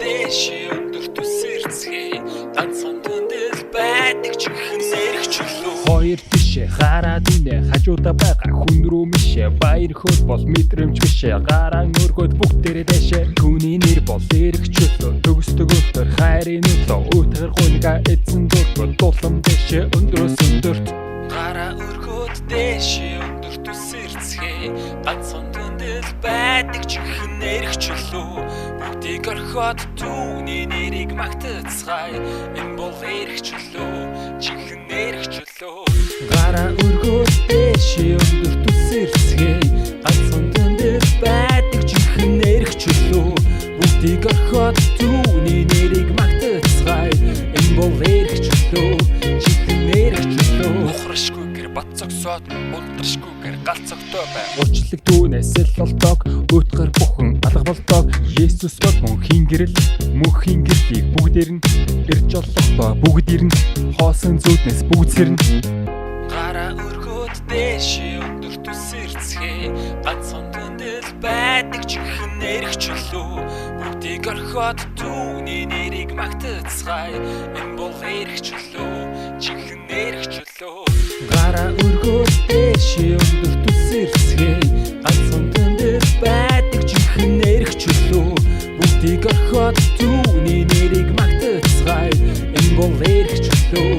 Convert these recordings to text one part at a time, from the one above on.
дэше өндөр төсөрцгэй ганцхан дүндэл байдаг чихэн нэрх чөлөө Хоёр тишээ хараад үнэ хажуудаа байгаа хүн рүү мишээ баяр хөөр бол мэдрэмж бишээ гараан өргөд бүгдээрээ дэшээ түүний нэр бол эрх чөлөө төгсдөг өдөр хайрын нөлөө өтгөр гунга эзэн дөрөв дулам дэшээ өндрөөс өндөрт гараа өргөд дэше өндөр төсөрцгэй ганцхан дүндэл байдаг чихэн нэрх чөлөө бүгдийг орхиод түүний нэрийг магтацгаая энэ бол эрх чөлөө чихэн нэрх чөлөө гараа өргөд дэшээ өндөр төсөрцгэй ганцхан дүндэл байдаг чихэн нэрх чөлөө бүгдийг орхиод түүний нэрийг магтацгаая энэ бол эрх чөлөө чихэн нэрх чөлөө ухрашгүйгээр бат цогсоод унтрашгүйгээр галцогтой бай Урчлаг түүнээс л олдог өтгөр бүхэн алга болдог Есүс бол мөн хингэрэл мөнхийн гэрлийг бүгдээр нь ирж олохдоо бүгдээр нь хоосон зүуднээс бүгд сэрнэ гараа өргөд дэше өндөр төсөрцгэй ганцхан дүндэл байдаг чихэн нэрх чөлөө бүгдийг орхиод түүний нэрийг магтацгаая энэ бол эрх чөлөө чихэн нэрх чөлөө гараа өргөд дэше өндөр төсөрцгэй ганцхан дүндэл байдаг чихэн нэрх чөлөө бүгдийг орхиод түүний нэрийг магтацгаая энэ бол эрх чөлөө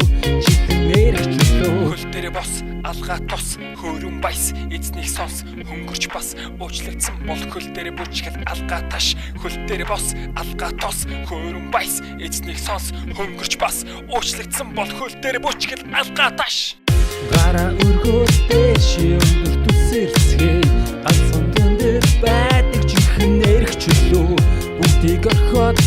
чихэн нэрх чөлөө хөл дээр бос алгаа тос хөөрөн баяс эзнийг сонс хөнгөрч бас уучлагдсан бол хөл дээр бүжгэл алгаа таш хөл дээр бос алгаа тос хөөрөн баяс эзнийг сонс хөнгөрч бас уучлагдсан бол хөл дээр бүжгэл алгаа таш гараа өргөд дэше өндөр төсөрцгэй ганцхан дүндэл байдаг чихэн нэрх чөлөө бүгдийг орхиод